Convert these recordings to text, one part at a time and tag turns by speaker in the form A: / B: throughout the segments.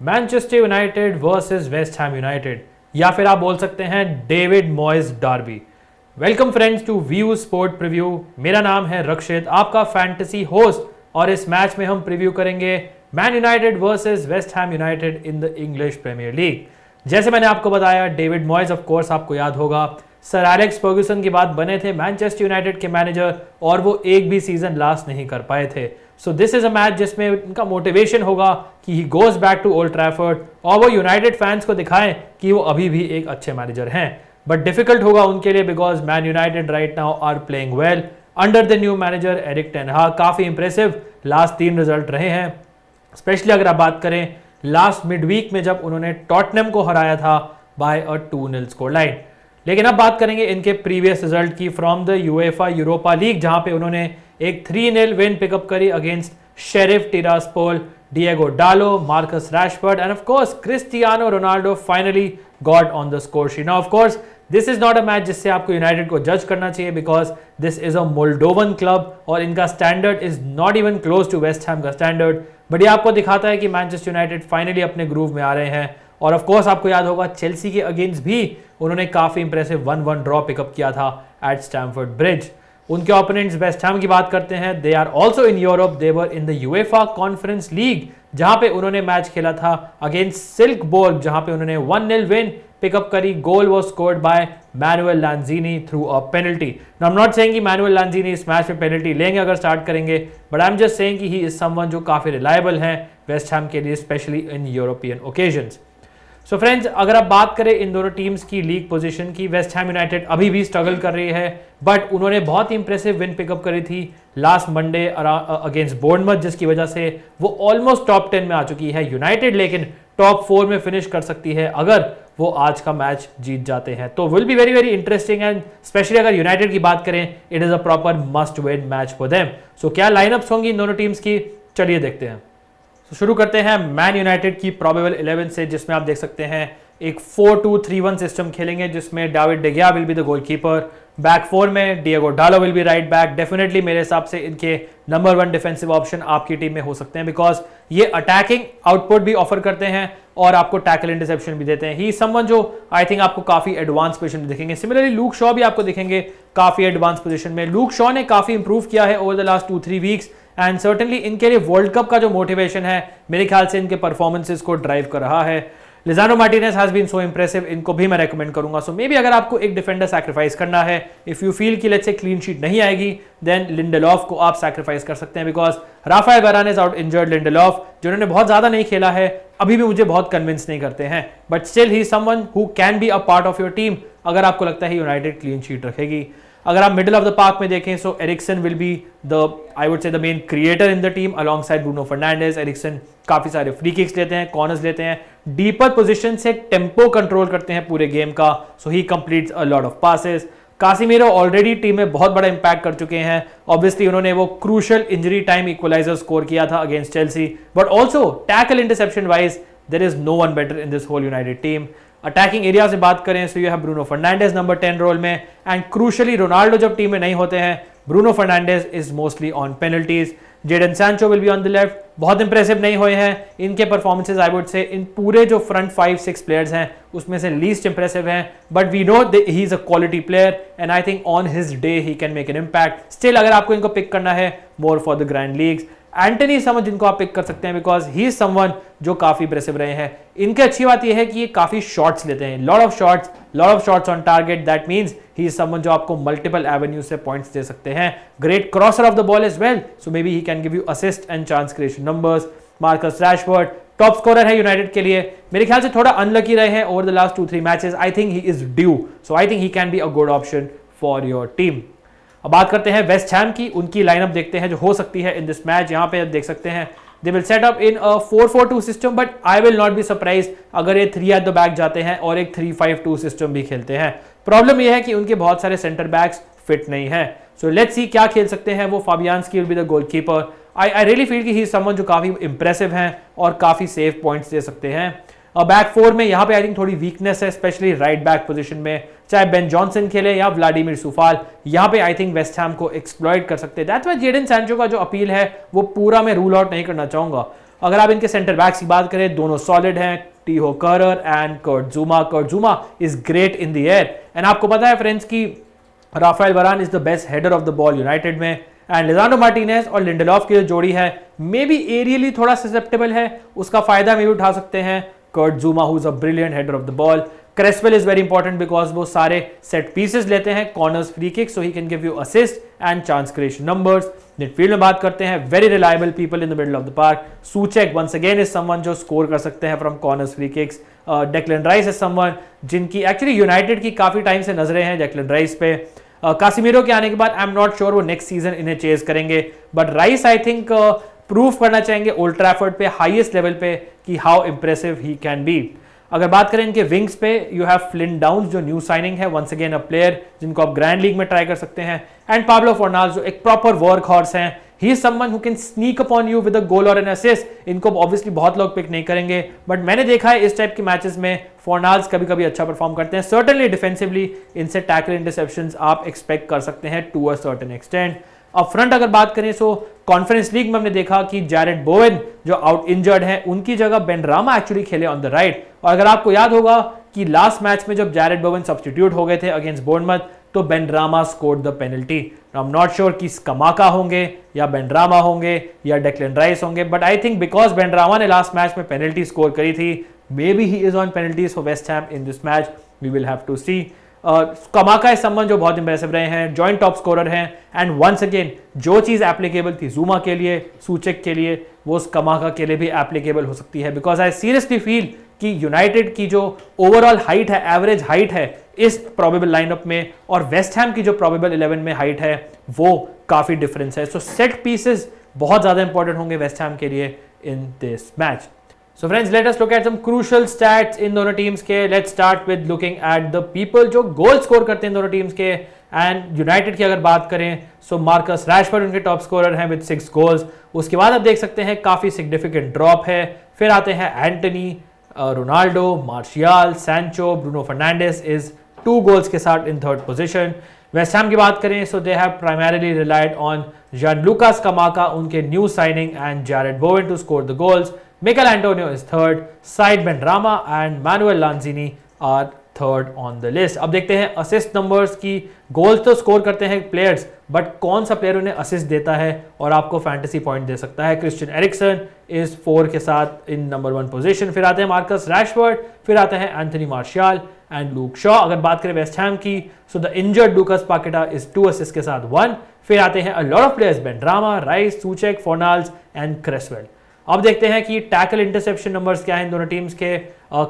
A: Manchester United versus West Ham United, या फिर आप बोल सकते हैं David Moyes derby. Welcome friends to view sport preview. मेरा नाम है रक्षित, आपका फैंटेसी होस्ट, और इस मैच में हम प्रीव्यू करेंगे Man United versus West Ham United in the English Premier League. जैसे मैंने आपको बताया, डेविड मॉयस ऑफ कोर्स आपको याद होगा सर एलेक्स फर्ग्यूसन के बाद बने थे मैनचेस्टर यूनाइटेड के मैनेजर, और वो एक भी सीजन लास्ट नहीं कर पाए थे। So this is a match जिसमें उनका मोटिवेशन होगा कि he goes back to Old Trafford और वो यूनाइटेड फैंस को दिखाएं कि वो अभी भी एक अच्छे मैनेजर हैं। बट डिफिकल्ट होगा उनके लिए because Man United right now are playing well under the new manager Erik ten Hag. काफी इंप्रेसिव लास्ट 3 रिजल्ट रहे हैं, स्पेशली अगर आप बात करें लास्ट मिड वीक में जब उन्होंने टॉटनहम को हराया था बाय अ 2-0 स्कोर लाइन। लेकिन अब बात करेंगे इनके प्रीवियस रिजल्ट की from the UEFA Europa league, जहां पे उन्होंने एक 3-0 विन पिकअप करी against Sheriff Tiraspol. Diogo Dalot, Marcus Rashford and of course Cristiano Ronaldo finally got on the score sheet. Now of course this is not a match जिससे आपको United को जज करना चाहिए because this is a Moldovan club और इनका standard is not even close to West Ham का standard. But ये आपको दिखाता है कि मैनचेस्टर यूनाइटेड फाइनली अपने ग्रूव में आ रहे हैं। और ऑफ कोर्स आपको याद होगा चेल्सी के अगेंस्ट भी उन्होंने काफी इंप्रेसिव 1-1 ड्रॉ पिकअप किया था एट स्टैमफोर्ड ब्रिज। उनके ओपोनेंट्स वेस्ट हैम की बात करते हैं, they are also in Europe, they were in the UEFA Conference League, जहां पे उन्होंने मैच खेला था अगेंस्ट सिल्कबोर्ग, जहां पे उन्होंने 1-0 विन पिकअप करी। Goal was scored by Manuel Lanzini through a penalty. Now I am not saying कि मैनुएल लांजीनी इस मैच में पेनल्टी लेंगे अगर स्टार्ट करेंगे, but I am just saying कि ही इज समवन जो काफी रिलायबल हैं वेस्ट हैम के लिए, specially in European occasions. So friends, अगर आप बात करें इन दोनों टीम्स की लीग पोजीशन की, वेस्ट हैम यूनाइटेड अभी भी स्ट्रगल कर रही है, बट उन्होंने बहुत ही इंप्रेसिव विन पिकअप करी थी लास्ट मंडे अगेंस्ट बोर्नमथ, जिसकी वजह से वो ऑलमोस्ट टॉप 10 में आ चुकी है यूनाइटेड, लेकिन टॉप 4 में फिनिश कर सकती है अगर वो आज का मैच जीत जाते हैं। तो will be very very interesting and especially अगर यूनाइटेड की बात करें, it is a proper must win match for them. So क्या लाइनअप्स होंगी इन दोनों टीम्स की, चलिए देखते हैं। तो शुरू करते हैं मैन यूनाइटेड की प्रोबेबल 11 से, जिसमें आप देख सकते हैं एक 4-2-3-1 सिस्टम खेलेंगे जिसमें David de Gea will be the goalkeeper. Back 4 में डिएगो डालो will be right back. Definitely मेरे हिसाब से इनके नंबर 1 डिफेंसिव ऑप्शन आपकी टीम में हो सकते हैं बिकॉज ये अटैकिंग आउटपुट भी ऑफर करते हैं और आपको टैकल इंटरसेप्शन भी देते हैं। ही समवन जो आई थिंक आपको काफी एडवांस पोजीशन में दिखेंगे। सिमिलरली लूक शॉ भी आपको दिखेंगे काफी एडवांस पोजीशन में। लूक शॉ ने काफी इंप्रूव किया है over the last 2-3 weeks and certainly इनके लिए वर्ल्ड कप का जो मोटिवेशन है मेरे ख्याल से इनके परफॉर्मेंसेस को ड्राइव कर रहा है। Lisandro Martinez has been so impressive, इनको भी मैं रेकमेंड करूंगा। सो मे बी अगर आपको एक डिफेंडर सैक्रिफाइस करना है, इफ यू फील कि लेट्स से क्लीन शीट नहीं आएगी, देन लिंडेलॉफ को आप सैक्रिफाइस कर सकते हैं because Raphael Varane is out injured. Lindelof जिन्होंने बहुत ज्यादा नहीं खेला है, अभी भी मुझे बहुत कन्विंस नहीं करते हैं, but still he someone who can be a part of your team अगर आपको लगता है यूनाइटेड क्लीन शीट रखेगी। अगर आप मिडिल ऑफ द पार्क में देखें, so Eriksen will be the I would say the main creator in the team alongside Bruno Fernandes. Eriksen काफी सारे फ्री किक्स लेते हैं, कॉर्नर्स लेते हैं, डीपर पोजीशन से टेम्पो कंट्रोल करते हैं पूरे गेम का, so he completes a lot of passes. Casemiro already team में बहुत बड़ा इंपैक्ट कर चुके हैं। ऑब्वियसली उन्होंने वो crucial injury time equaliser score किया था against Chelsea, but also tackle interception wise there is no one better in this whole United team. Attacking area से बात करें, so you have Bruno Fernandes number 10 role में, and crucially Ronaldo जब team में नहीं होते हैं, Bruno Fernandes is mostly on penalties. Jadon Sancho will be on the left. बहुत इंप्रेसिव नहीं हुए हैं इनके परफॉर्मेंसेज, आई वुड से इन पूरे जो फ्रंट 5-6 प्लेयर्स हैं उसमें से लीस्ट इंप्रेसिव हैं, but we know he is a quality player and I think on his day he can make an impact. Still अगर आपको इनको पिक करना है more for the grand leagues, Antony समझ जिनको आप पिक कर सकते हैं बिकॉज ही इज समवन जो काफी इंप्रेसिव रहे हैं। इनकी अच्छी बात यह है कि ये काफी शॉट्स लेते हैं, lot of shots on target, that means he is someone जो आपको मल्टीपल एवेन्यू से पॉइंट्स दे सकते हैं। Great crosser of the ball as well, so maybe he can give you assist and chance creation numbers. Marcus Rashford top scorer है United के लिए, मेरे ख्याल से थोड़ा अनलकी रहे हैं over the last 2-3 matches. I think he is due, so I think he can be a good option for your team. अब बात करते हैं वेस्ट हैम की, उनकी लाइनअप देखते हैं जो हो सकती है इन दिस मैच। यहां पे आप देख सकते हैं they will set up in a 4-4-2 system, but I will not be surprise अगर ये 3 एट द बैक जाते हैं और एक 3-5-2 सिस्टम भी खेलते हैं। प्रॉब्लम यह है कि उनके बहुत सारे सेंटर बैक्स फिट नहीं है, सो लेट्स सी क्या खेल सकते हैं वो। Fabianski will be the goalkeeper. I really feel कि ही इज समवन जो काफी इंप्रेसिव हैं और काफी सेफ पॉइंट्स दे सकते हैं। बैक 4 में यहाँ पे आई थिंक थोड़ी वीकनेस है, स्पेशली राइट बैक पोजीशन में, चाहे बेन जॉनसन खेले या व्लादिमीर सुफाल, यहाँ पे आई थिंक वेस्ट हैम को एक्सप्लॉइट कर सकते हैं। दैट्स व्हाई जेडन सैंचो का जो अपील है वो पूरा मैं रूल आउट नहीं करना चाहूंगा। अगर आप इनके सेंटर बैक्स की बात करें, दोनों सॉलिड हैं, Thilo Kehrer and Kurt Zouma. Kurt Zouma is great in the air and आपको पता है फ्रेंड्स कि Raphael Varane is the best header of the ball United में। एंड लिजांड्रो मार्टिनेज और लिंडेलॉफ की जो जोड़ी है मे बी एरियली थोड़ा ससेप्टेबल है, उसका फायदा मे भी उठा सकते हैं Kurt Zouma who is a brilliant header of the ball. Cresswell is very important because वो सारे सेट पीसेस लेते हैं, corners, free kick, so he can give you assist and chance creation numbers. Midfield में बात करते हैं, very reliable people in the middle of the park. Soucek once again is someone जो score कर सकते हैं from corners, free kicks. Declan Rice is someone जिनकी actually United की काफी टाइम से नजरें हैं डेक्लन राइस पे। कासिमिरो के आने के बाद आई एम नॉट श्योर वो नेक्स्ट सीजन इन्हें चेज करेंगे, but rice I think prove करना चाहेंगे ओल्ड ट्रैफर्ड पे हाईएस्ट लेवल पे कि how impressive he can be. अगर बात करें इनके विंग्स पे, यू हैव फ्लिन डाउन्स जो न्यू साइनिंग है, वंस अगेन अ प्लेयर जिनको आप ग्रैंड लीग में ट्राई कर सकते हैं। एंड पाब्लो फोर्नाल्स जो एक प्रॉपर वर्क हॉर्स हैं, he is someone who can sneak upon you with a goal और एन असिस्ट। इनको ऑब्वियसली बहुत लोग पिक नहीं करेंगे, बट मैंने देखा है इस टाइप के मैचेस में फोर्नाल्स कभी कभी अच्छा परफॉर्म करते हैं। सर्टनली डिफेंसिवली इनसे टैकल इंटरसेप्शंस आप एक्सपेक्ट कर सकते हैं टू अ सर्टेन एक्सटेंट। अब फ्रंट अगर बात करें सो कॉन्फ्रेंस लीग में हमने देखा कि जैरेड बोवेन जो आउट इंजर्ड है, उनकी जगह बेनरामा एक्चुअली खेले ऑन द राइट। और अगर आपको याद होगा कि लास्ट मैच में जब जैरेड बोवेन सब्स्टिट्यूट हो गए थे अगेंस्ट बोर्नमथ, तो Benrahma scored the penalty. I am not sure कि स्कमाका होंगे या बेनरामा होंगे या डेक्लन राइस होंगे, but I think because Benrahma ने लास्ट मैच में पेनल्टी स्कोर करी थी, maybe he is on penalties for West Ham in this match, we will have to see. Scamacca is संबंध जो बहुत इंप्रेसिव रहे हैं, जॉइंट टॉप स्कोरर हैं। एंड वंस अगेन जो चीज एप्लीकेबल थी ज़ुमा के लिए, सूचेक के लिए, वो कमाका के लिए भी एप्लीकेबल हो सकती है। बिकॉज आई सीरियसली फील कि यूनाइटेड की जो ओवरऑल हाइट है, एवरेज हाइट है इस प्रोबेबल लाइनअप में, और वेस्ट हैम की जो प्रोबेबल 11 में हाइट है, वो काफी डिफरेंस है। सो सेट पीसेस बहुत ज्यादा इंपॉर्टेंट होंगे वेस्ट हैम के लिए इन this match. So friends, let us look at some crucial stats in दोनों टीम्स के। Let's start with looking at the people जो गोल स्कोर करते हैं दोनों टीम्स के। एंड यूनाइटेड की अगर बात करें सो मार्कस रैशफोर्ड उनके टॉप स्कोरर हैं विद 6 गोल्स। उसके बाद आप देख सकते हैं काफी सिग्निफिकेंट ड्रॉप है। फिर आते हैं Antony, Ronaldo, Martial, Sancho, Bruno Fernandes is 2 goals के साथ in third position. West Ham की बात करें so they have primarily relied on Gianluca Scamacca, उनके new signing, and Jarrod Bowen to score the goals. Mikel Antonio is third, Said Benrahma and Manuel Lanzini are third on the list. अब देखते हैं assist numbers की। Goals तो score करते हैं players, but कौन सा प्लेयर उन्हें असिस्ट देता है और आपको फैंटेसी पॉइंट दे सकता है। क्रिस्टियन एरिक्सन इज 4 के साथ इन नंबर 1 पोजीशन। फिर आते हैं मार्कस रैशफोर्ड, फिर आते हैं Anthony Martial and Luke Shaw. अगर बात करें वेस्ट हैम की so the injured Lucas Paqueta is 2 assist के साथ 1। फिर आते हैं a lot of players, Benrahma, Rice, Soucek, Fornals and Cresswell. अब देखते हैं कि टैकल इंटरसेप्शन नंबर्स क्या हैं इन दोनों टीम्स के।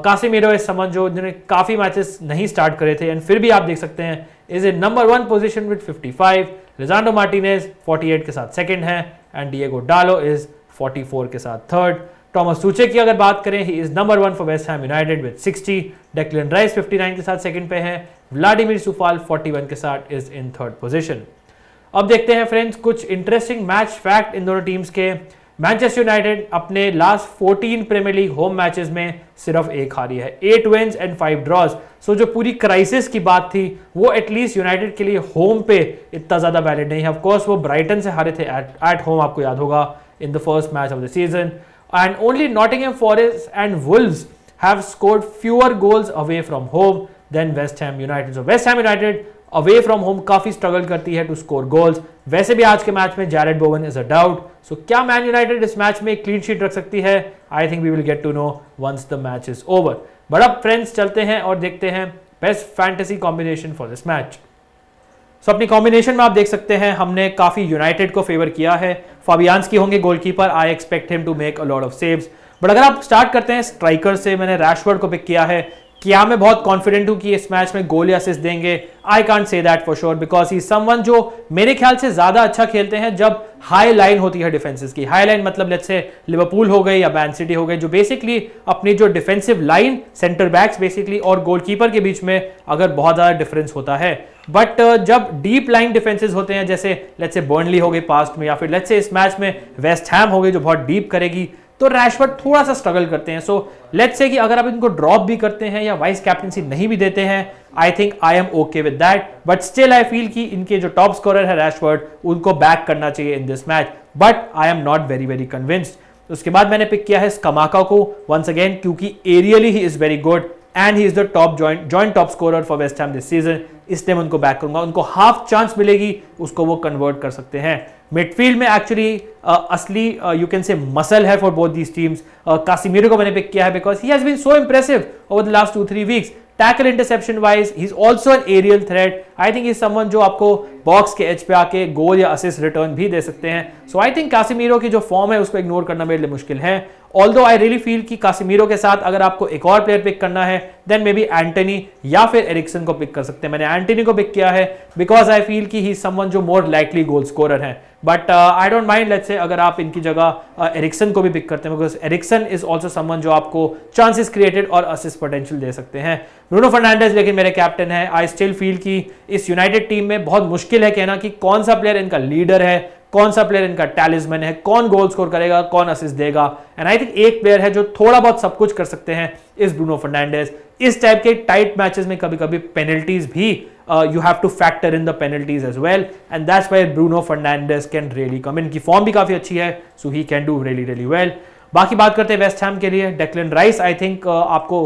A: कासिमिरो इस समझ जो जिन्होंने काफी मैचेस नहीं स्टार्ट करे थे एंड फिर भी आप देख सकते हैं is in number 1 position with 55। Lisandro Martinez 48 के साथ सेकंड है एंड डिएगो डालो इज 44 के साथ थर्ड। टॉमस सूचेक की अगर बात करें, he is number 1 for West Ham United with 60। Declan rice 59 के साथ सेकंड पे है। व्लादिमीर सुफाल 41 के साथ इज इन थर्ड पोजीशन। अब देखते हैं फ्रेंड्स कुछ इंटरेस्टिंग मैच फैक्ट इन दोनों टीम्स के। मैनचेस्टर यूनाइटेड अपने last 14 Premier League home matches में सिर्फ 1 हारी है, 8 विंस एंड 5 ड्रॉज। सो जो पूरी क्राइसिस की बात थी वो एटलीस्ट यूनाइटेड के लिए होम पे इतना ज्यादा वैलिड नहीं है। ऑफ कोर्स वो ब्राइटन से हारे थे एट होम, आपको याद होगा, in the first match of the season. And only Nottingham Forest and Wolves have scored fewer goals away from home than West Ham United. So West Ham United away from home काफी struggle करती है to score goals. वैसे भी आज के match में Jarrod Bowen is a doubt. So क्या Man United इस मैच में एक क्लीन शीट रख सकती है? I think we will get to know once the match is over. But अब फ्रेंड्स चलते हैं और देखते हैं best fantasy combination for this match. So अपनी कॉम्बिनेशन में आप देख सकते हैं हमने काफी यूनाइटेड को फेवर किया है। फाबियान्स्की होंगे goalkeeper, I expect him to make a lot of saves. But अगर आप स्टार्ट करते हैं स्ट्राइकर से, मैंने रैशफोर्ड को पिक किया है। क्या मैं बहुत कॉन्फिडेंट हूं कि इस मैच में गोल या असिस्ट देंगे? I can't say that for sure because he someone जो मेरे ख्याल से ज्यादा अच्छा खेलते हैं जब हाई लाइन होती है डिफेंसेस की। हाई लाइन मतलब लेट्स से लिवरपूल हो गई या मैन सिटी हो गई, जो बेसिकली अपनी जो defensive line, centre backs basically और गोलकीपर के बीच में अगर बहुत ज्यादा डिफरेंस होता है। बट जब डीप लाइन डिफेंसेस होते हैं, जैसे लेट्स से बर्नली हो गई पास्ट में, या फिर लेट्स से इस मैच में वेस्ट हैम हो गई जो बहुत डीप करेगी, तो रैशफोर्ड थोड़ा सा स्ट्रगल करते हैं। सो लेट्स से कि अगर आप इनको ड्रॉप भी करते हैं या वाइस कैप्टनसी नहीं भी देते हैं, I think I am okay with that. But still I feel कि इनके जो टॉप स्कोरर है रैशफोर्ड, उनको बैक करना चाहिए इन this match. But I am not very convinced. उसके बाद मैंने पिक किया है स्कमाका को वंस अगेन, क्योंकि aerially he is very good and he is the top joint top scorer for West ham this season, इसलिए मैं उनको बैक करूंगा। उनको हाफ चांस मिलेगी, उसको वो कन्वर्ट कर सकते हैं। मिडफील्ड में एक्चुअली असली यू कैन से मसल है for both these teams. Casemiro को मैंने पिक किया है because he has been so impressive over the last 2-3 weeks. Tackle interception wise he is also an aerial threat. I think is someone जो आपको box के as पे आके गोल या असिस्ट रिटर्न भी दे सकते हैं। सो आई थिंक कासिमिरो की जो फॉर्म है उसको इग्नोर करना मेरे लिए मुश्किल है। ऑल्दो आई रियली फील कि कासिमिरो के साथ अगर आपको एक और प्लेयर पिक करना है देन मे बी एंटनी या फिर एरिक्सन को पिक कर सकते हैं। मैंने एंटनी को पिक किया है बिकॉज आई फील कि ही इज समवन जो मोर लाइकली गोल स्कोरर है। But I don't mind let's say अगर आप इनकी जगह एरिक्सन को भी पिक करते हैं because Eriksen is also someone जो आपको चांसेस क्रिएटेड और असिस्ट पोटेंशियल दे सकते हैं। ब्रूनो फर्नांडिस लेकिन मेरे कैप्टन है। आई स्टिल फील कि इस यूनाइटेड टीम में बहुत मुश्किल है कहना कि कौन सा प्लेयर इनका लीडर है, कौन सा प्लेयर इनका टैलिस्मैन है, कौन गोल स्कोर करेगा, कौन असिस्ट देगा। एंड आई थिंक एक प्लेयर है जो थोड़ा बहुत सब कुछ कर सकते हैं इस ब्रूनो फर्नांडिस। इस टाइप के टाइट मैचेस में कभी कभी पेनल्टीज भी you have to factor in the penalties as well and that's why Bruno Fernandes can really come in। इनकी फॉर्म भी काफी अच्छी है so he can do really well। बाकी बात करते हैं वेस्ट हैम के लिए। डेक्लन राइस आई थिंक आपको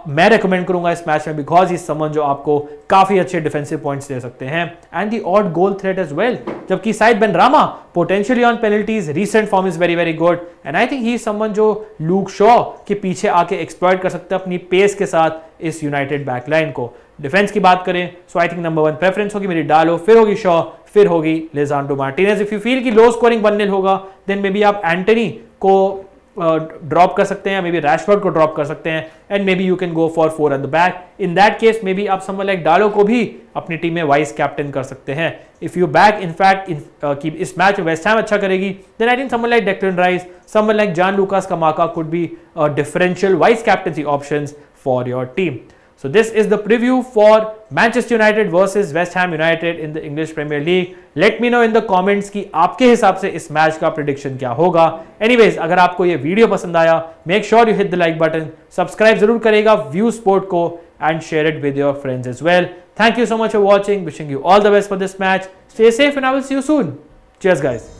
A: मैं रेकमेंड करूंगा इस मैच में बिकॉज ही समवन जो आपको काफी अच्छे डिफेंसिव पॉइंट्स दे सकते हैं and the odd goal threat as well. जबकि side Benrahma potentially on penalties, recent form is very good and I think he someone जो लूक शॉ के पीछे आके एक्सप्लॉइट कर सकते हैं अपनी पेस के साथ इस यूनाइटेड बैकलाइन को। डिफेंस की बात करें सो आई थिंक नंबर 1 प्रेफरेंस होगी मेरी डालो, फिर होगी शॉ, फिर होगी Lisandro Martinez. If you feel कि लो स्कोरिंग 1-0 होगा देन मे बी आप एंटनी को ड्रॉप कर सकते हैं, मे बी रैशफोर्ड को ड्रॉप कर सकते हैं and may be you can go for 4 at the back. In that case may be आप समवन लाइक डालो को भी अपनी टीम में वाइस कैप्टन कर सकते हैं। इफ यू बैक इनफैक्ट कि इस मैच में वेस्ट हैम अच्छा करेगी then I think someone like Declan Rice, someone like Gianluca Scamacca could be differential vice captaincy options for your team. So this is the preview for Manchester United versus West Ham United in the English Premier League. Let me know in the comments कि आपके हिसाब से इस match का prediction क्या होगा। Anyways, अगर आपको ये वीडियो पसंद आया make sure you hit the like button, subscribe जरूर करेगा व्यू स्पोर्ट को and share it with your friends as well. Thank you so much for watching. Wishing you all the best for this match. Stay safe and I will see you soon. Cheers guys.